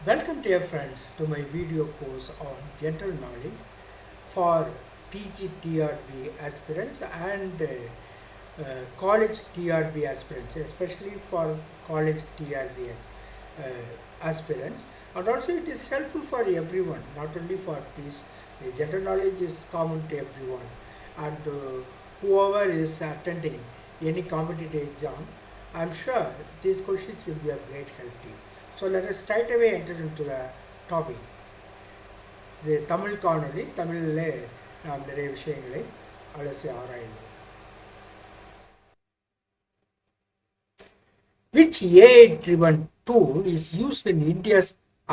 Welcome dear friends to my video course on general knowledge for PG TRB aspirants and college TRB aspirants, especially for college TRB aspirants. And also it is helpful for everyone, not only for this. General knowledge is common to everyone, and whoever is attending any competitive exam, I'm sure these questions will be of great help to you. So let us straight away enter into the topic. இது தமிழ் காணொளி, தமிழிலே நாம் நிறைய விஷயங்களை அலசி ஆராய்வோம். Which AI-driven tool is used in India's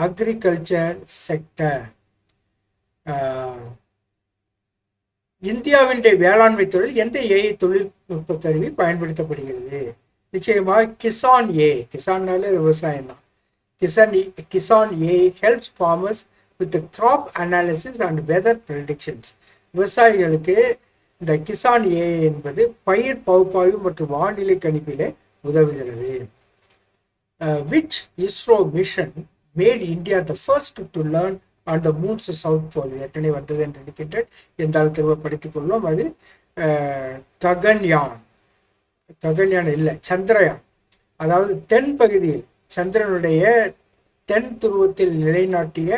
agriculture sector? இந்தியாவினுடைய வேளாண்மை தொழில் எந்த ஏஐ தொழில்நுட்ப கருவி பயன்படுத்தப்படுகிறது? நிச்சயமாக கிசான்னாலே விவசாயம் தான். Kisan AI helps farmers with the crop analysis and weather predictions. விவசாயிகளுக்கு இந்த கிசான் ஏஐ என்பது பயிர் பகுப்பாய்வு மற்றும் வானிலை கணிப்பிலே உதவுகிறது. Which ISRO mission made India the first to learn on the moon's south pole? ஏற்கனவே வந்தது என்று நினைக்கின்றேன், இருந்தாலும் திரும்ப படித்துக் கொள்வோம். அது ககன்யான் இல்லை, சந்திரயான். அதாவது தென் பகுதியில் சந்திரனுடைய தென் துருவத்தில் நிலைநாட்டிய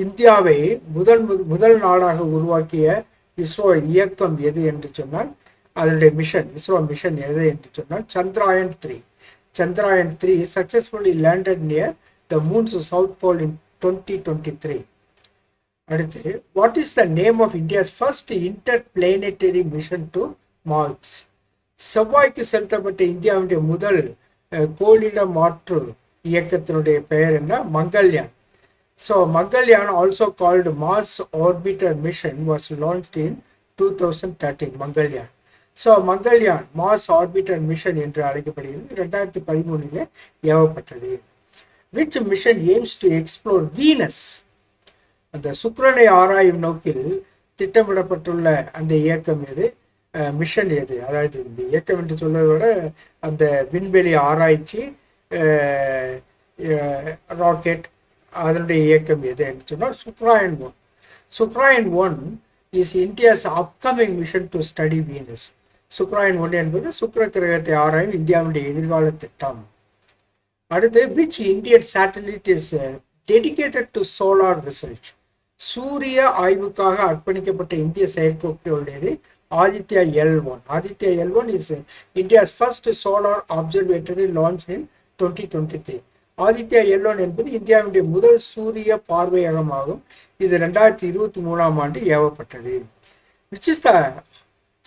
இந்தியாவை முதல் நாடாக உருவாக்கிய இஸ்ரோ இயக்கம் எது என்று சொன்னால், அதனுடைய மிஷன், இஸ்ரோ மிஷன் எது என்று சொன்னால் Chandrayaan 3. Chandrayaan 3 successfully landed near the moon's south pole in 2023. அடுத்து, what is the name of India's first interplanetary mission to Mars? செவ்வாய்க்கு செலுத்தப்பட்ட இந்தியாவுடைய முதல் கோளிட மாற்று இயக்கத்தினுடைய பெயர் என்ன? Mangalyaan. So Mangalyaan, also called Mars Orbiter Mission, was launched in 2013. Mangalyaan. So Mangalyaan Mars Orbiter Mission என்று அழைக்கப்படுகிறது. 2013 ஏவப்பட்டது. Which mission aims to explore Venus? அந்த சுக்கிரனை ஆராயும் நோக்கில் திட்டமிடப்பட்டுள்ள அந்த இயக்கம் எது? மிஷன் எது? அதாவது இந்த இயக்கம் என்று சொல்வதை விட அந்த விண்வெளி ஆராய்ச்சி ராக்கெட், அதனுடைய இயக்கம் எது என்று சொன்னால் Shukrayaan 1. Shukrayaan 1 is India's upcoming mission to study Venus. Shukrayaan 1 என்பது சுக்கிர கிரகத்தை ஆராயும் இந்தியாவுடைய எதிர்கால திட்டம். அடுத்து, which Indian satellite is dedicated to solar research? சூரிய ஆய்வுக்காக அர்ப்பணிக்கப்பட்ட இந்திய செயற்கைக்கோளுடையது Aditya L1. Aditya L1 is India's first solar observatory launched in 2023. Aditya L1 என்பது இந்தியாவுடைய முதல் சூரிய பார்வையகமாகும். இது 2023ஆம் ஆண்டு ஏவப்பட்டது. Which is the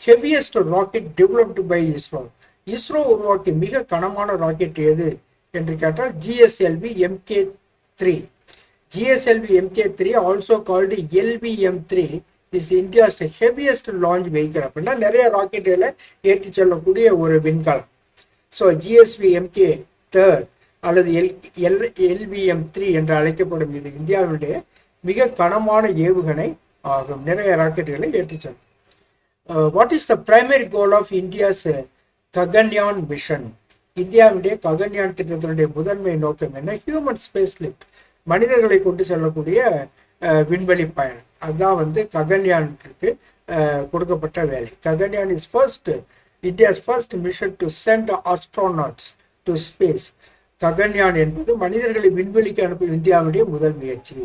heaviest rocket developed by ISRO? ISRO உருவாக்கிய மிக கனமான ராக்கெட் எது என்று கேட்டால் GSLV MK3. GSLV MK3, also called LVM3, is India's heaviest launch vehicle. அப்படின்னா நிறைய ராக்கெட்டுகளை ஏற்றி செல்லக்கூடிய ஒரு விண்கலம். ஸோ ஜிஎஸ்வி எம்கே 3 அல்லது LVM3 என்று அழைக்கப்படும் இது இந்தியாவுடைய மிக கனமான ஏவுகணை ஆகும். நிறைய ராக்கெட்டுகளை ஏற்றி செல்லும். What is the primary goal of India's Gaganyaan mission? இந்தியாவுடைய ககன்யான் திட்டத்தினுடைய முதன்மை நோக்கம் என்ன? ஹியூமன் ஸ்பேஸ் லிஃப்ட், மனிதர்களை கொண்டு செல்லக்கூடிய விண்வெளி பயணம். அதுதான் ககன்யானுக்கு கொடுக்கப்பட்ட வேலை. Gaganyaan is India's first mission to send astronauts to space. Gaganyaan என்பது மனிதர்களை விண்வெளிக்கு அனுப்பும் இந்தியாவுடைய முதல் முயற்சி.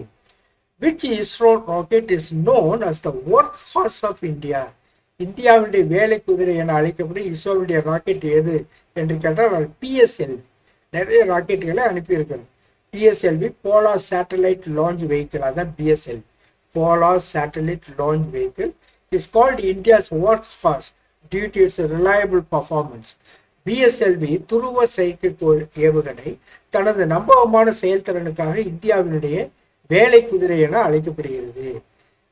Which ISRO rocket is known as the work horse of India? இந்தியாவுடைய வேலை குதிரை என அழைக்கப்படும் இஸ்ரோவுடைய ராக்கெட் எது என்று கேட்டால் PSLV. நிறைய ராக்கெட்டுகளை அனுப்பியிருக்கிறது. PSLV, Polar Satellite Launch Vehicle, அதான் PSLV, Polar Satellite Launch Vehicle, is called India's workhorse due to its reliable performance. PSLV துருவ செயற்கைக்கோள் ஏவுகணை தனது நம்பகமான செயல்திறனுக்காக இந்தியாவினுடைய வேலை குதிரை என அழைக்கப்படுகிறது.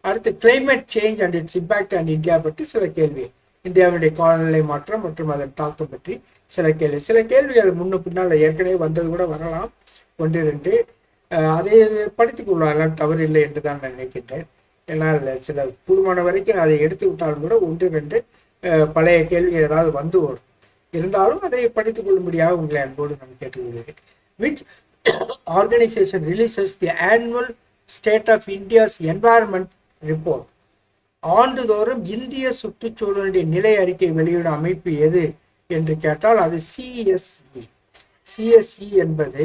அடுத்து, climate change and it's impact and India பற்றி சில கேள்வி. இந்தியாவுடைய காலநிலை மாற்றம் மற்றும் அதன் தாக்கம் பற்றி சில கேள்விகள் முன்ன பின்னால் ஏற்கனவே வந்தது கூட வரலாம், 1-2. அதை படித்துக் கொள்ளலாம், தவறில்லை என்று தான் நான் நினைக்கின்றேன். ஏன்னால் சில கூடுமான வரைக்கும் அதை எடுத்து விட்டாலும் கூட 1-2 பழைய கேள்வி ஏதாவது வந்து வரும். இருந்தாலும் அதை படித்துக் கொள்ளும்படியாக உங்களை அன்போடு நான் கேட்டுக்கொள்கிறேன். Which organisation releases the annual state of India's environment report. ஆண்டுதோறும் இந்திய சுற்றுச்சூழலுடைய நிலை அறிக்கை வெளியிடும் அமைப்பு எது என்று கேட்டால் அது சிஎஸ்இ. சிஎஸ்இ என்பது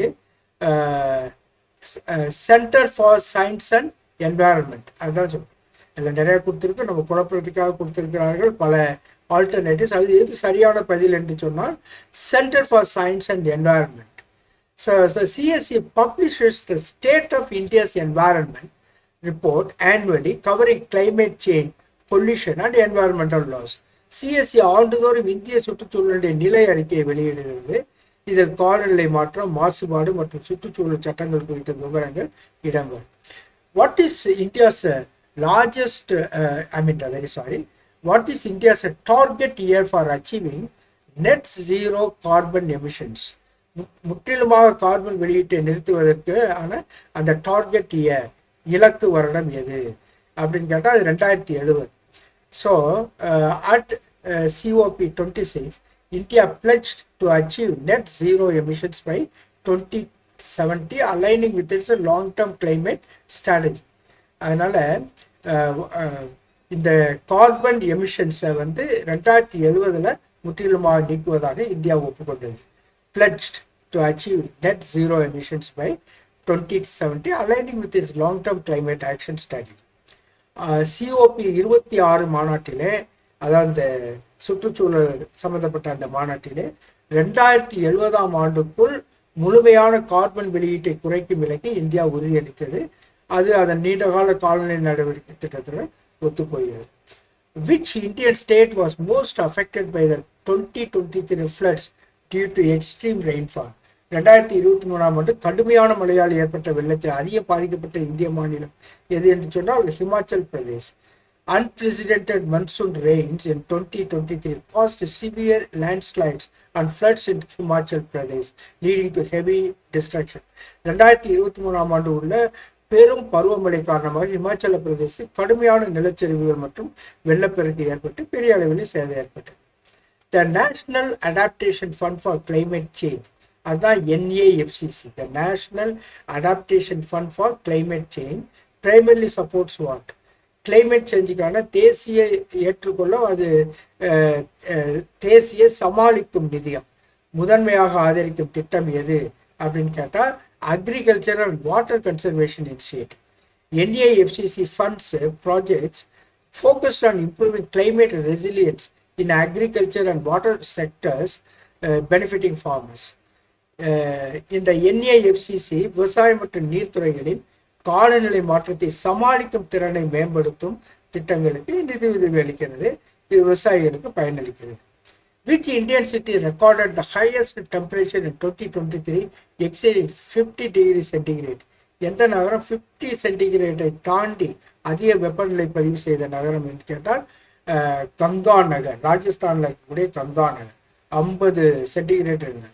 centre for science and environment. அதுதான் சொல்றேன். இதில் நிறைய கொடுத்துருக்கு, நம்ம குழப்பத்துக்காக கொடுத்திருக்கிறார்கள் பல ஆல்டர்னேட்டிவ்ஸ். அது எது சரியான பதில் என்று சொன்னால் centre for science and environment. So CSE publishes the State of India's Environment report annually covering climate change, pollution and environmental laws. CSE ஆண்டுதோறும் இந்திய சுற்றுச்சூழலுடைய நிலை அறிக்கையை வெளியிடுகிறது. இதில் காலநிலை மாற்றம், மாசுபாடு மற்றும் சுற்றுச்சூழல் சட்டங்கள் குறித்த விவரங்கள் இடம்பெறும். What is India's largest, what is India's target year for achieving net zero carbon emissions? முற்றிலுமாக கார்பன் வெளியீட்டை நிறுத்துவதற்கு ஆன அந்த டார்கெட் இயர், இலக்கு வருடம் எது அப்படின்னு கேட்டால் அது 2070. So at COP26 India pledged to achieve net zero emissions by 2070 aligning with its long-term climate strategy. அதனால இந்த கார்பன் எமிஷன்ஸை 2070 முற்றிலுமாக நீக்குவதாக India ஒப்புக்கொண்டது. Pledged to achieve net zero emissions by 2070 aligning with its long-term climate action strategy. COP26 மாநாட்டிலே, அதாவது இந்த சுற்றுச்சூழல் சம்பந்தப்பட்ட அந்த மாநாட்டிலே 2070 ஆண்டுக்குள் முழுமையான கார்பன் வெளியீட்டை குறைக்கும் இலக்கை இந்தியா உறுதியளித்தது. அது அதன் நீண்டகால காலநிலை நடவடிக்கை திட்டத்துடன் ஒத்துப்போகிறது. Which Indian state was most affected by the 2023 floods due to extreme rainfall? 2023 ஆண்டு கடுமையான மழையால் ஏற்பட்ட வெள்ளத்தில் அதிக பாதிக்கப்பட்ட இந்திய மாநிலம் எது என்று சொன்னால் Himachal Pradesh. Unprecedented monsoon rains in 2023 caused severe landslides and floods in Himachal Pradesh, leading to heavy destruction. 2023 ஆண்டு உள்ள பெரும் பருவமழை காரணமாக இமாச்சல பிரதேசத்தில் கடுமையான நிலச்சரிவுகள் மற்றும் வெள்ளப்பெருக்கு ஏற்பட்டு பெரிய அளவில் சேதம் ஏற்பட்டது. The National Adaptation Fund for Climate Change, அதுதான் NAFCC, the National Adaptation Fund for Climate Change primarily supports what? Climate changeக்கான தேசிய ஏற்றுக்கொள்ள அது தேசிய சமாளிக்கும் நிதியம் முதன்மையாக ஆதரிக்கும் திட்டம் எது அப்படின்னு கேட்டால் Agriculture and Water Conservation Initiative. NAFCC funds projects focused on improving climate resilience in agriculture and water sectors, benefiting farmers. இந்த NAFCC விவசாயம் மற்றும் நீர்த்துறைகளில் காலநிலை மாற்றத்தை சமாளிக்கும் திறனை மேம்படுத்தும் திட்டங்களுக்கு நிதி உதவி அளிக்கிறது. இது விவசாயிகளுக்கு பயனளிக்கிறது. Which Indian city recorded the highest temperature in 2023 exceeding 50 degrees centigrade? எந்த நகரம் 50 சென்டிகிரேட்டை தாண்டி அதிக வெப்பநிலை பதிவு செய்த நகரம் என்று கேட்டால் கங்கா நகர், ராஜஸ்தானில் இருக்கக்கூடிய கங்கா நகர் 50 சென்டிகிரேட் இருந்தது.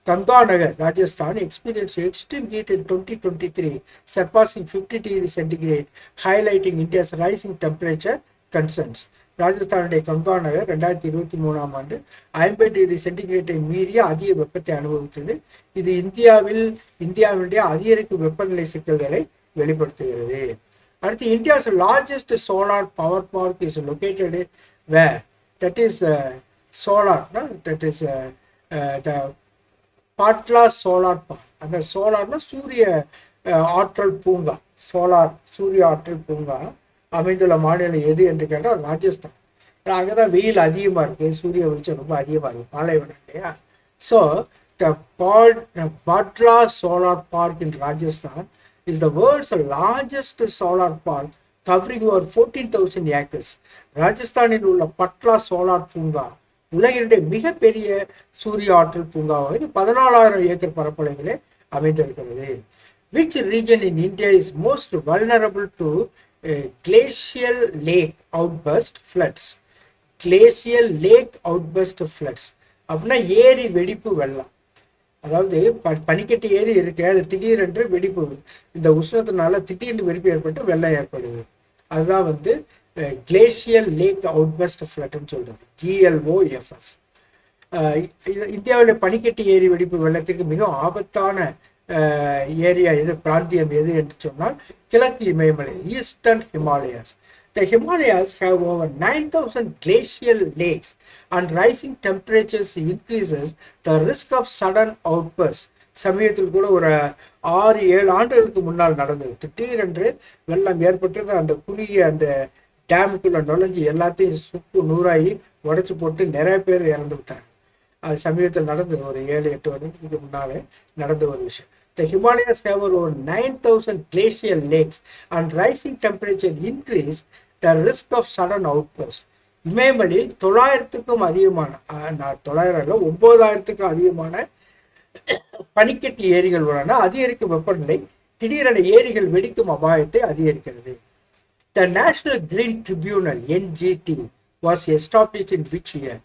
Ganga Nagar, Rajasthan experienced extreme heat in 2023, surpassing 50 degrees centigrade, highlighting India's rising temperature concerns. ராஜஸ்தானுடைய கங்கா நகர் 2023 ஆண்டு 50 டிகிரி சென்டிகிரேட்டை மீறிய அதிக வெப்பத்தை அனுபவித்தது. இது இந்தியாவுடைய அதிகரிக்கும் வெப்பநிலை சிக்கல்களை வெளிப்படுத்துகிறது. அடுத்து, India's largest solar power park is located where? That is solar, that is the Bhadla solar park. அந்த சோலார்னா சூரிய ஆற்றல் பூங்கா, சூரிய ஆற்றல் பூங்கா அமைந்துள்ள மாநிலம் எது என்று கேட்டால் ராஜஸ்தான். அங்கதான் வெயில் அதிகமா இருக்கு, சூரிய வெளிச்சம் ரொம்ப அதிகமா இருக்கு, பாலைவனம் இல்லையா. So the Bhadla solar park in Rajasthan is the world's largest solar park covering over 14,000 acres. ராஜஸ்தானில் உள்ள பட்லா சோலார் பூங்கா உலகினுடைய மிகப்பெரிய சூரிய ஆற்றல் பூங்காவாக இது 14,000 ஏக்கர் பரப்பளவிலே அமைந்திருக்கிறது. Which region in India is most vulnerable to glacial lake outburst floods? Glacial lake outburst floods அப்படின்னா ஏரி வெடிப்பு வெள்ளம். அதாவது பனிக்கட்டி ஏரி இருக்கு, அது திடீரென்று வெடிப்பு, இந்த உஷ்ணத்தினால திடீர்னு வெடிப்பு ஏற்பட்டு வெள்ளம் ஏற்படுது. அதுதான் கிளேசியல் லேக் அவுட்பர்ஸ்ட் ஃப்ளட்னு சொல்றது, GLOFS. இந்தியாவில் பனிக்கட்டி ஏரி வெடிப்பு வெள்ளத்துக்கு மிக ஆபத்தான ஏரியா எது, பிராந்தியம் எது என்று சொன்னால் கிழக்கு இமயமலை, eastern Himalayas. The Himalayas have over 9,000 glacial lakes, and rising temperatures increases the risk of sudden outburst. சமயத்தில் கூட ஒரு 6-7 ஆண்டுகளுக்கு முன்னால் நடந்தது. திடீரென்று வெள்ளம் ஏற்பட்டது. அந்த குறுகிய அந்த டேமுக்குள்ள நுழைஞ்சி எல்லாத்தையும் சுக்கு நூறாகி உடைச்சு போட்டு நிறைய பேர் இறந்து விட்டாங்க. அது சமீபத்தில் நடந்தது, ஒரு 7-8 வருடத்துக்கு முன்னாலே நடந்த ஒரு விஷயம். The Himalayas have over 9,000 glacial lakes, and rising temperature increase the risk of sudden outburst. இமயமலையில் 9,000க்கும் அதிகமான 9,000க்கும் அதிகமான பனிக்கட்டி ஏரிகள் உள்ளன. அதிகரிக்கும் வெப்பநிலை திடீரென ஏரிகள் வெடிக்கும் அபாயத்தை அதிகரிக்கிறது. The National Green Tribunal (NGT) was established in which year?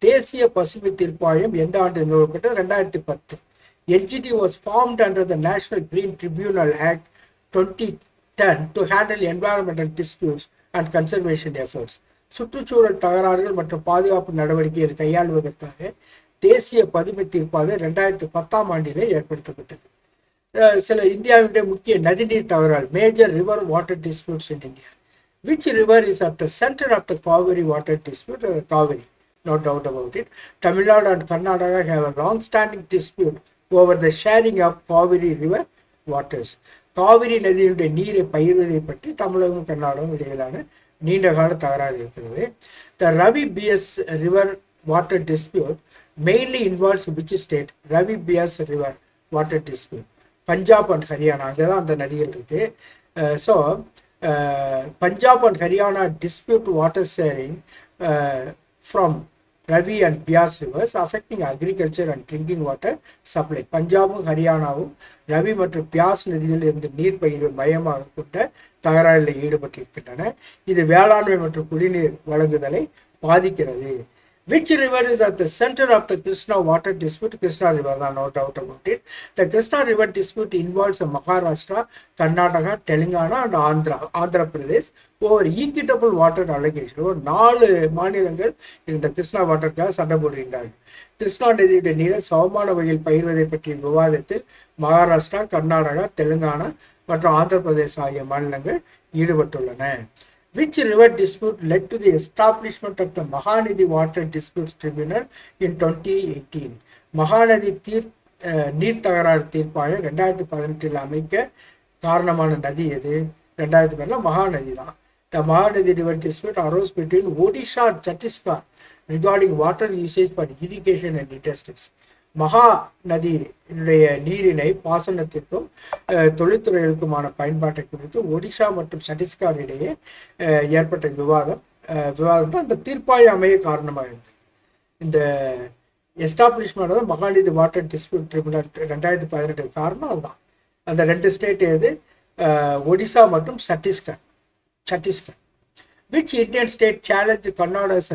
தேசிய பசுமை தீர்ப்பாயம் எந்த ஆண்டு நிறுவப்பட்டது? 2010. NGT was formed under the National Green Tribunal Act 2010 to handle environmental disputes and conservation efforts. சுற்றுச்சூழல் தகராறுகள் மற்றும் பாதுகாப்பு நடவடிக்கைகளை கையாளுவதற்காக தேசிய பசுமை தீர்ப்பாயம் 2010ஆம் ஆண்டிலே ஏற்படுத்தப்பட்டது. சில இந்தியாவுடைய முக்கிய நதிநீர் தகராறு, major river water disputes in India. Which river is at the center of the Kaveri water dispute? Kaveri, no doubt about it. Tamil Nadu and Karnataka have a long-standing dispute over the sharing of Kaveri river waters. Kaveri நதியினுடைய நீரை பகிர்வதை பற்றி தமிழகம் கர்நாடகம் இடையிலான நீண்டகால தகராறு இருக்கிறது. The Ravi Bias river water dispute mainly involves which state? Ravi Bias river water dispute. Punjab and Haryana, அங்கதான் அந்த நதிகள் இருக்கு. So Punjab and Haryana dispute water sharing from Ravi and Bias rivers affecting agriculture and drinking water supply. பஞ்சாபும் ஹரியானாவும் ரவி மற்றும் பியாஸ் நதிகளில் இருந்து நீர் பயிரை மையமாக கொண்ட தகராறில் ஈடுபட்டிருக்கின்றன. இது வேளாண்மை மற்றும் குடிநீர் வழங்குதலை பாதிக்கிறது. Which river is at the center of the Krishna water dispute? Krishna river, no doubt about it. The Krishna river dispute involves Maharashtra, Karnataka, Telangana and Andhra Pradesh over equitable water allocation. ஒரு 4 மாநிலங்கள் இந்த கிருஷ்ணா வாட்டருக்காக சண்டை போடுகின்றார்கள். கிருஷ்ணா நதியுடைய நீரை சமமான வகையில் பகிர்வதை பற்றிய விவாதத்தில் மகாராஷ்டிரா, கர்நாடகா, தெலுங்கானா மற்றும் ஆந்திர பிரதேச ஆகிய மாநிலங்கள் ஈடுபட்டுள்ளன. Which river dispute led to the establishment of the Mahanadi Water Disputes Tribunal in 2018? Mahanadi நீர் தகராறு தீர்ப்பாயம் 2018 அமைக்க காரணமான நதி எது? 2010 மகாநதி தான். The Mahanadi river dispute arose between Odisha and Chhattisgarh regarding water usage for irrigation and industries. மகா நதியினுடைய நீரினை பாசனத்திற்கும் தொழில்துறைகளுக்குமான பயன்பாட்டை குறித்து ஒடிஷா மற்றும் சத்தீஸ்கர் இடையே ஏற்பட்ட விவாதம் தான் அந்த தீர்ப்பாயம் அமைய காரணமாக இருந்தது. இந்த establishment Mahanadi water dispute tribunal 2018 காரணம் அதுதான். அந்த 2 ஸ்டேட் எது? ஒடிசா மற்றும் Chhattisgarh. Which Indian state challenged Karnataka's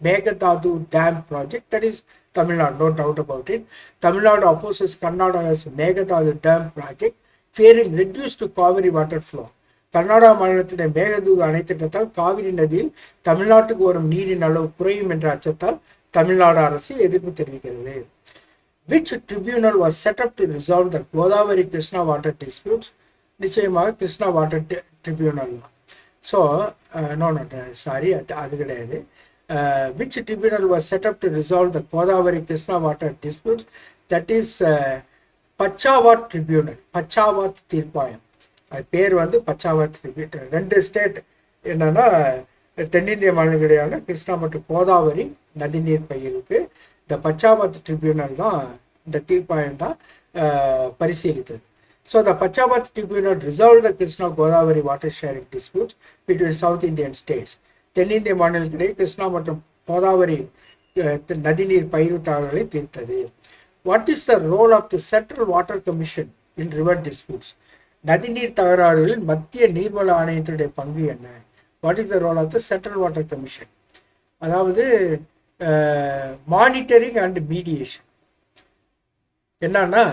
Meghdadu Dam project? That is Tamil Nadu, no doubt about it. Tamil Nadu opposes Karnataka's Meghdadu Dam project, fearing reduced Kaveri water flow. Karnataka மாநிலத்தினுடைய மேகதூது அணை திட்டத்தால் காவிரி நதியில் தமிழ்நாட்டுக்கு வரும் நீரின் அளவு குறையும் என்ற அச்சத்தால் தமிழ்நாடு அரசு எதிர்ப்பு தெரிவிக்கிறது. Which tribunal was set up to resolve the Godavari Krishna water disputes? நிச்சயமாக கிருஷ்ணா வாட்டர் ட்ரிபியூனல் தான். ஸோ சாரி, அது கிடையாது. Which tribunal was set up to resolve the Godavari Krishna water disputes? That is Pachawat Tribunal. பச்சாவத் தீர்ப்பாயம். அது பேர் பச்சாவத் tribunal. 2 state என்னன்னா தென்னிந்திய மாநிலங்களான கிருஷ்ணா மற்றும் கோதாவரி நதிநீர் பகிர்வுக்கு இந்த பச்சாவத் ட்ரிபியூனல் தான், இந்த தீர்ப்பாயம் தான் பரிசீலித்தது. So the Pachawat Tribunal resolved the Krishna Godavari water sharing disputes between South Indian states. தென்னிந்திய மாநிலத்திலே கிருஷ்ணா மற்றும் கோதாவரி நதிநீர் பயிர்வு தகராறுகளை தீர்த்தது. What is the role of the Central Water Commission in river disputes? நதிநீர் தகராறுகளில் மத்திய நீர்வள ஆணையத்தினுடைய பங்கு என்ன? What is the role of the Central Water Commission? அதாவது மானிட்டரிங் அண்ட் மீடியேஷன். என்னன்னா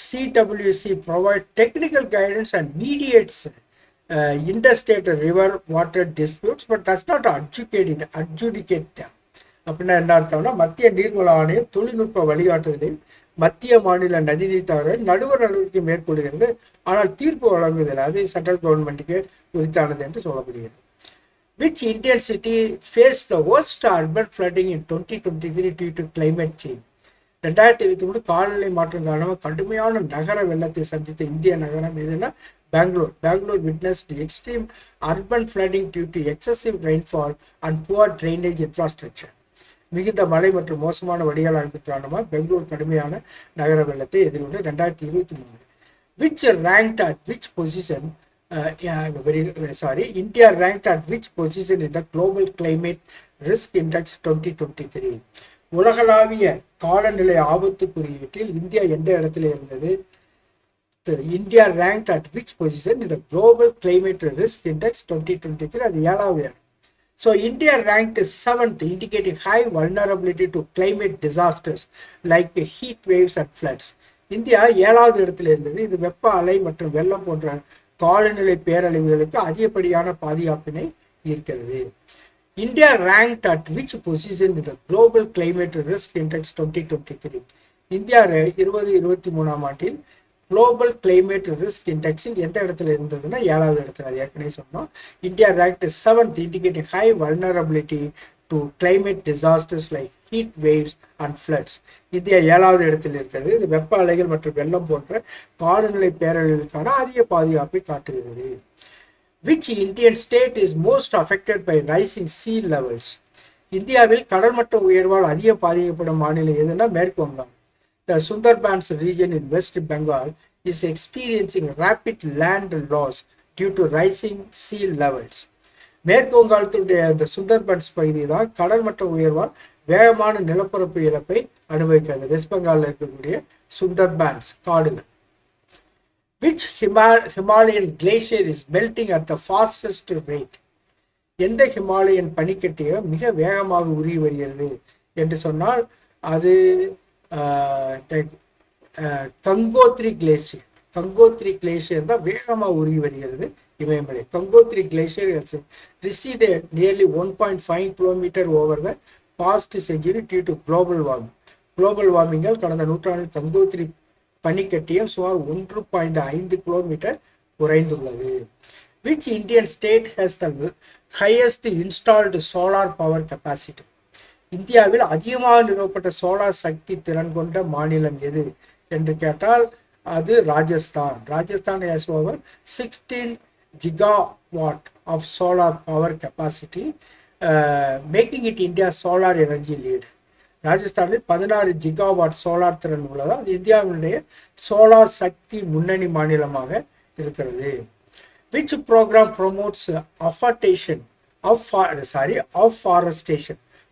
CWC provide technical guidance and mediates interstate river water disputes but does not adjudicate them. அப்படின்னா என்ன அர்த்தம்னா மத்திய நீர்வள ஆணையம் தொழில்நுட்ப வழிகாட்டுதலில் மத்திய மாநில நதிநீர் தவறுகளை நடுவர் நடவடிக்கை மேற்கொள்கிறது, ஆனால் தீர்ப்பு வழங்குதல் அது சென்ட்ரல் கவர்மெண்ட்டுக்கு உரித்தானது என்று சொல்லப்படுகிறது. Which Indian city faced the worst urban flooding in 2023 due to climate change? 2023 காலநிலை மாற்றம் காரணமாக கடுமையான நகர வெள்ளத்தை சந்தித்த இந்திய நகரம் எதுனா Bangalore. Bangalore witnessed extreme urban flooding due to excessive rainfall and poor drainage infrastructure. மிகுந்த மழை மற்றும் மோசமான வடிகால் அமைப்பு காரணமாக பெங்களூர் கடுமையான நகர வெள்ளத்தை எதிர்கொண்டு 2023. Which ranked at which position India ranked at which position in the Global Climate Risk Index 2023? உலகளாவிய காலநிலை ஆபத்து குறியீட்டில் இந்தியா எந்த இடத்துல இருந்தது? India ranked at which position in the Global Climate Risk Index 2023? அது 7வது இடம். So India ranked 7th, indicating high vulnerability to climate disasters like heat waves and floods. India 7வது இடத்துல இருந்தது. இது வெப்ப அலை மற்றும் வெள்ளம் போன்ற காலநிலை பேரழிவுகளுக்கு அதிகப்படியான பாதுகாப்பினை ஈர்க்கிறது. India ranked at which position in the Global Climate Risk Index 2023? India 2023 ஆண்டில் குளோபல் கிளைமேட் ரிஸ்க் இண்டெக்ஸில் எந்த இடத்துல இருந்ததுன்னா 7வது இடத்துல. அது ஏற்கனவே சொன்னோம். India ranked 7th, indicating high vulnerability to climate disasters like heat waves and floods. India 7வது இடத்தில் இருக்கிறது. இது வெப்ப அலைகள் மற்றும் வெள்ளம் போன்ற காலநிலை பேரழிவுகளுக்கான அதிக பாதுகாப்பை காட்டுகிறது. Which Indian state is most affected by rising sea levels? இந்தியாவில் கடல்மட்ட உயர்வால் அதிக பாதிக்கப்படும் மாநிலம் எதுனா மேற்கு வங்காளம். The Sundarbans region in West Bengal is experiencing rapid land loss due to rising sea levels. மேற்கு வங்காளத்துடைய இந்த சுந்தர்பன்ஸ் பகுதி தான் கடல்மட்ட உயர்வால் வேகமான நிலப்பரப்பு இழப்பை அனுபவிக்கிறது. வெஸ்ட் பெங்காலில் இருக்கக்கூடிய சுந்தர்பன்ஸ் காடுகள். Which Himalayan glacier is melting at the fastest rate? எந்த ஹிமாலயன் பனிக்கட்டியை மிக வேகமாக உருகி வருகிறது என்று சொன்னால் அது கங்கோத்ரி கிளேசியர். கங்கோத்ரி கிளேசியர் தான் வேகமாக உருகி வருகிறது இமயமலை. Gangotri glacier has receded nearly 1.5 km over the past century due to global warming. Global வார்மிங்கால் கடந்த நூற்றாண்டில் கங்கோத்ரி பனிக்கட்டியம் சுமார் 1.5 கிலோமீட்டர் குறைந்துள்ளது. Which Indian state has the highest installed solar power capacity? இந்தியாவில் அதிகமாக நிறுவப்பட்ட சோலார் சக்தி திறன் கொண்ட மாநிலம் எது என்று கேட்டால் அது Rajasthan. Rajasthan has over 16 gigawatt of solar power capacity, making it India's solar energy leader. ராஜஸ்தானில் 16 ஜிகாவாட் சோலார் திறன் உள்ளதால் அது இந்தியாவினுடைய சோலார் சக்தி முன்னணி மாநிலமாக இருக்கிறது. Which program promotes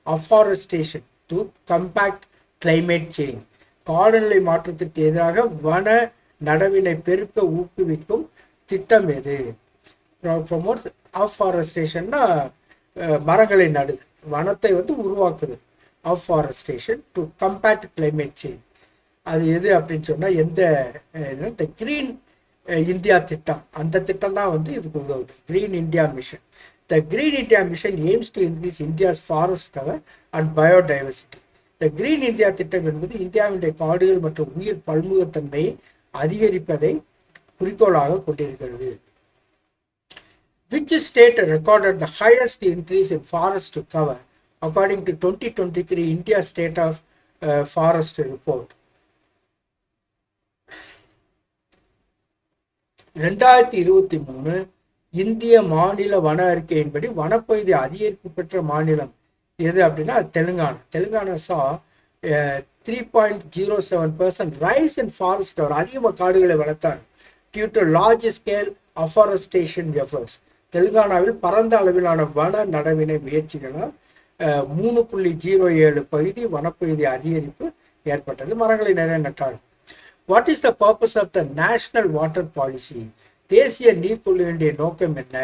afforestation to combat climate change? காலநிலை மாற்றத்திற்கு எதிராக வன நடவினை பெருக்க ஊக்குவிக்கும் திட்டம் எது? ப்ரொமோட் afforestation மரங்களை நடுது, வனத்தை உருவாக்குது. afforestation to combat climate change அது எது அப்படின்னு சொன்னா எந்த கிரீன் இந்தியா திட்டம், அந்த திட்டம் தான் இதுக்கு உதவுது. Green India mission. The Green India Mission aims to increase India's forest cover and biodiversity. The Green India திட்டம் என்பது இந்தியாவினுடைய காடுகள் மற்றும் உயிர் பன்முகத்தன்மையை அதிகரிப்பதை குறிக்கோளாக கொண்டிருக்கிறது. Which state recorded the highest increase in forest cover according to 2023 India State of Forest Report? 2023 இந்திய மாநில வன அறிக்கையின்படி வனப்பகுதி அதிகரிப்பு பெற்ற மாநிலம் எது அப்படின்னா Telangana. Telangana saw 3.07% rise in forest cover. அதிகமாக காடுகளை வளர்த்தார் due to large scale afforestation efforts. தெலுங்கானாவில் பரந்த அளவிலான வன நடவினை முயற்சிகளால் 3.07 பகுதி வனப்பகுதி அதிகரிப்பு ஏற்பட்டது. மரங்களை நிறைய நட்டார். What is the purpose of the national water policy? தேசிய நீர் கொள்கையுடைய நோக்கம் என்ன?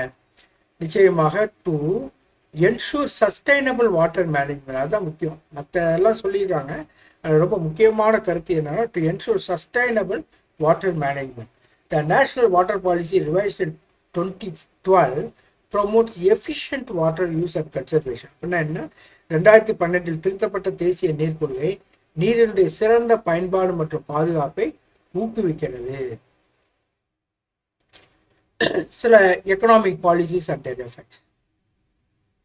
நிச்சயமாக to ensure sustainable water management. அதுதான் முக்கியம். மற்ற எல்லாம் சொல்லியிருக்காங்க, அது ரொம்ப முக்கியமான கருத்து என்னன்னா to ensure sustainable water management. The national water policy revised in 2012 promotes efficient water use and conservation. அப்படின்னா என்ன, 2012 திருத்தப்பட்ட தேசிய நீர் கொள்கை நீரினுடைய சிறந்த பயன்பாடு மற்றும் பாதுகாப்பை ஊக்குவிக்கிறது. சில economic policies and their effects.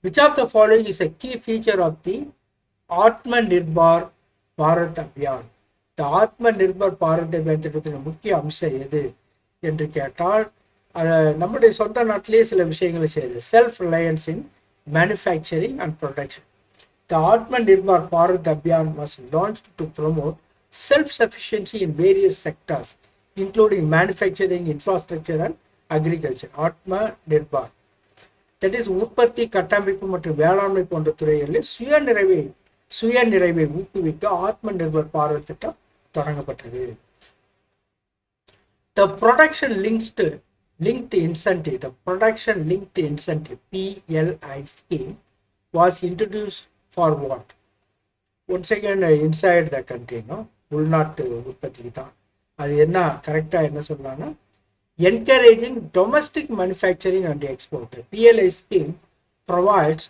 Which of the following is a key feature of the Atmanirbhar Bharat Abhiyan? இந்த ஆத்ம நிர்பர் பாரத் அபியான் திட்டத்தின் முக்கிய அம்சம் எது என்று கேட்டால், நம்முடைய சொந்த நாட்டிலேயே சில விஷயங்களை செய்யுது. Self reliance in manufacturing and production. The Atma Nirbhar Bharat Abhiyan was launched to promote self-sufficiency in various sectors, including manufacturing, infrastructure and agriculture. Atma Nirbhar, that is உற்பத்தி, கட்டமைப்பு மற்றும் வேளாண்மை போன்ற துறைகளில் சுய நிறைவை ஊக்குவிக்க ஆத்ம நிர்பர் பாரத் திட்டம் தொடங்கப்பட்டது. The production linked incentive PLI scheme was introduced for what? Once again inside the country, no, உள்நாட்டு உற்பத்திக்கு தான். அது என்ன கரெக்டா என்ன சொல்லலாம்னா, encouraging domestic manufacturing and export. The PLI scheme provides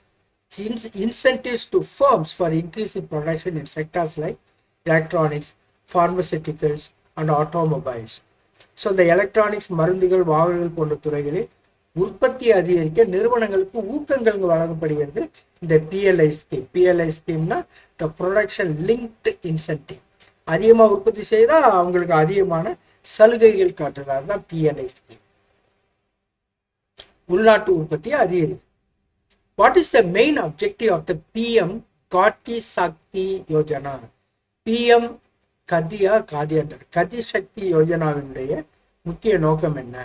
incentives to firms for increasing production in sectors like electronics, pharmaceuticals and automobiles. So இந்த electronics, மருந்துகள், வாகனங்கள் போன்ற துறைகளில் உற்பத்தி அதிகரிக்க நிறுவனங்களுக்கு ஊக்கங்கள் வழங்கப்படுகிறது இந்த பிஎல்ஐ ஸ்கீம். பிஎல்ஐ ஸ்கீம்னா த ப்ரொடக்ஷன் லிங்க்டு இன்சென்டிவ். அதிகமாக உற்பத்தி செய்தால் அவங்களுக்கு அதிகமான சலுகைகள் காட்டுறது தான் பிஎல்ஐ ஸ்கீம். உள்நாட்டு உற்பத்தியை அதிகரிக்கும். What is the main objective of the PM Gati Shakti Yojana? PM கதி சக்தி யோஜனாவினுடைய முக்கிய நோக்கம் என்ன?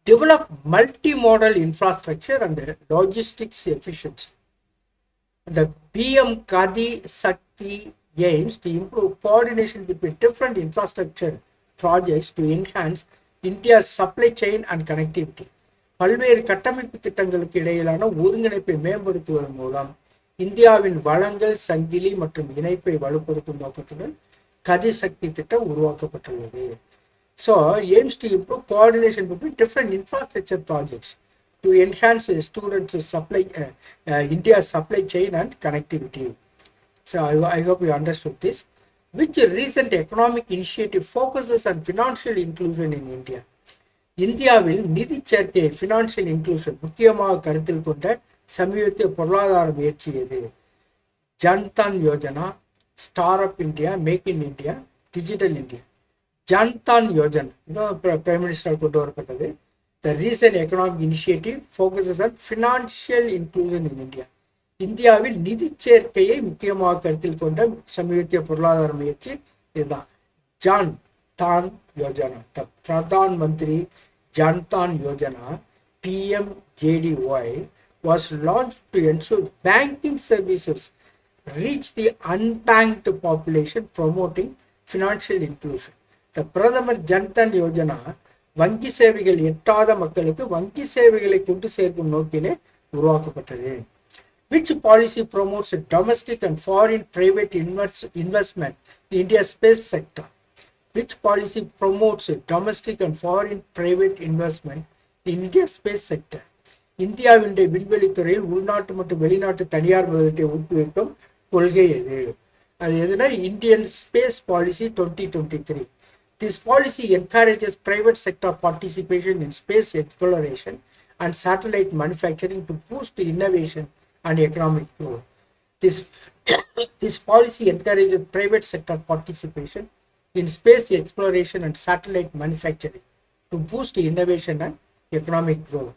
Develop multimodal infrastructure and logistics efficiency. The PM Kadi Sakti aims to improve coordination between different infrastructure projects to enhance India's supply chain and connectivity. பல்வேறு கட்டமைப்பு திட்டங்களுக்கு இடையிலான ஒருங்கிணைப்பை மேம்படுத்துவதன் மூலம் இந்தியாவின் வளங்கள் சங்கிலி மற்றும் இணைப்பை வலுப்படுத்தும் நோக்கத்துடன் கதி சக்தி திட்டம் உருவாக்கப்பட்டுள்ளது. So aims to improve coordination between different infrastructure projects to enhance students' India's supply chain and connectivity. So I hope you understood this. Which recent economic initiative focuses on financial inclusion in India? இந்தியாவில் நிதி சேர்க்கை financial inclusion முக்கியமாக கருத்தில் கொண்ட சமீபத்திய பொருளாதார முயற்சி எது? Jan Dhan Yojana, start up India, make in India, digital India. Jan Dhan Yojana இதுவும் பிரைம் மினிஸ்டர் கொண்டு வரப்பட்டது. The recent economic initiative focuses on financial inclusion in India. இந்தியாவில் நிதி சேர்க்கையை முக்கியமாக கருத்தில் கொண்ட சமீபத்திய பொருளாதார முயற்சி இதுதான், ஜான் தான் யோஜனா. த Pradhan Mantri Jan Dhan Yojana PMJDY was launched to ensure banking services reach the unbanked population, promoting financial inclusion. The பிரதமர் ஜன்தன் யோஜனா வங்கி சேவைகள் எட்டாத மக்களுக்கு வங்கி சேவைகளை கொண்டு சேர்க்கும் நோக்கிலே உருவாக்கப்பட்டது. Which policy promotes domestic and foreign private investment in India's space sector? Which policy promotes domestic and foreign private investment in India's space sector? இந்தியாவினுடைய விண்வெளித்துறையில் உள்நாட்டு மற்றும் வெளிநாட்டு தனியார் முதலீட்டை ஊக்குவிக்கும் கொள்கை எது? அது எதுனா Indian space policy 2023. This policy encourages private sector participation in space exploration and satellite manufacturing to boost innovation and economic growth. This policy encourages private sector participation in space exploration and satellite manufacturing to boost innovation and economic growth.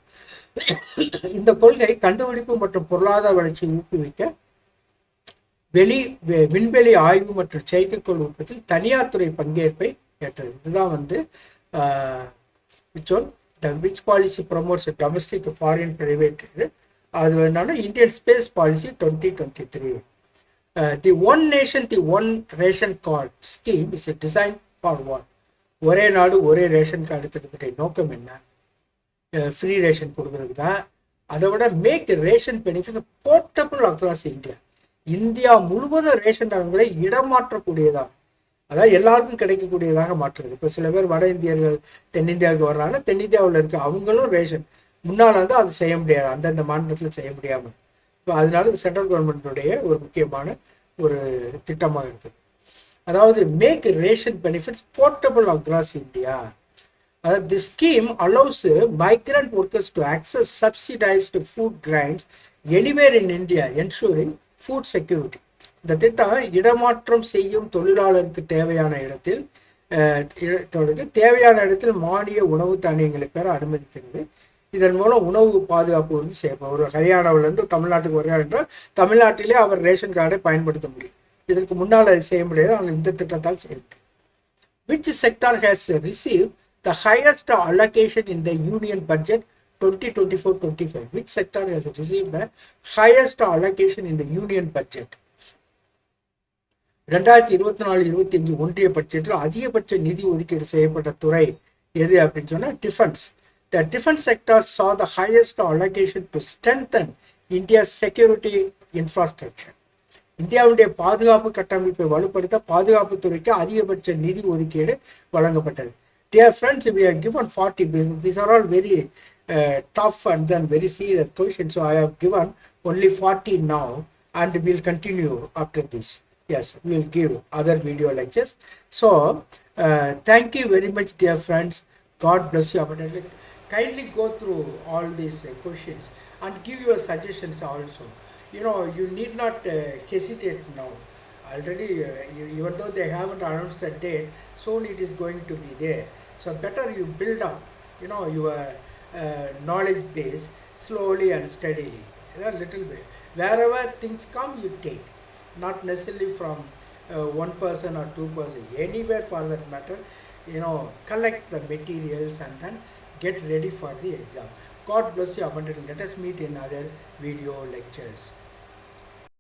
இந்த கொள்கை கண்டுபிடிப்பு மற்றும் பொருளாதார வளர்ச்சியை ஊக்குவிக்க விண்வெளி ஆய்வு மற்றும் செயற்கைக்கோள் உற்பத்தியில் தனியார் துறை பங்கேற்பை ஏற்றது. இதுதான் which policy promotes domestic foreign private. அது என்னன்னா Indian space policy 2023. The one nation the one ration card scheme is a design for what? ஒரே நாடு ஒரே ரேஷன் கார்டு திட்டத்துடைய நோக்கம் என்ன? ஃப்ரீ ரேஷன் கொடுக்குறதுக்கா? அதை விட make ration benefits portable across India. India முழுவதும் ரேஷன் கார்டுகளை இடமாற்றக்கூடியதா. அதாவது எல்லாருக்கும் கிடைக்கக்கூடியதாக மாற்றுறது. இப்போ சில பேர் வட இந்தியர்கள் தென்னிந்தியாவுக்கு வர்றாங்கன்னா தென்னிந்தியாவில் இருக்க அவங்களும் ரேஷன் முன்னால் வந்து அது செய்ய முடியாது, அந்தந்த மாநிலத்தில் செய்ய முடியாமல். இப்போ அதனால இது சென்ட்ரல் கவர்மெண்ட்டுடைய ஒரு முக்கியமான ஒரு திட்டமாக இருக்குது. அதாவது make ration benefits portable across India. அதாவது the scheme allows migrant workers to access subsidised food grains anywhere in India ensuring food security. இந்த திட்டம் இடமாற்றம் செய்யும் தொழிலாளருக்கு தேவையான இடத்தில் மானிய உணவு தானியங்களை பெற அனுமதிக்கிறது. இதன் மூலம் உணவு பாதுகாப்பு வந்து செய்யப்படும். ஒரு ஹரியானாவிலிருந்து தமிழ்நாட்டுக்கு வருகிறார் என்றால் தமிழ்நாட்டிலே அவர் ரேஷன் கார்டை பயன்படுத்த முடியும். இதற்கு முன்னால் அது செய்ய முடியாது, அவங்க இந்த திட்டத்தால் செய்ய முடியும். Which sector has received the highest allocation in the union budget 2024-25? Which sector has received the highest allocation in the union budget? 2024-25 ஒன்றிய பட்ஜெட்டில் அதிகபட்ச நிதி ஒதுக்கீடு செய்யப்பட்ட துறை எது அப்படின்னு சொன்னால் defence. The defense sector saw the highest allocation to strengthen India's security infrastructure. இந்தியாவுடைய பாதுகாப்பு கட்டமைப்பை வலுப்படுத்த பாதுகாப்பு துறைக்கு அதிகபட்ச நிதி ஒதுக்கீடு வழங்கப்பட்டது. Dear friends, we have given 40 business. These are all very tough and then very serious questions. So I have given only 40 now and we'll continue after this. Yes, we'll give other video lectures. So thank you very much, dear friends. God bless you abundantly. Kindly go through all these questions and give your suggestions also. You need not hesitate now. Already, even though they haven't announced a date, soon it is going to be there. So better you build up, your knowledge base slowly and steadily, little bit. Wherever things come, you take. Not necessarily from one person or two person, anywhere for that matter. Collect the materials and then get ready for the exam. God bless you abundantly. Let us meet in other video lectures.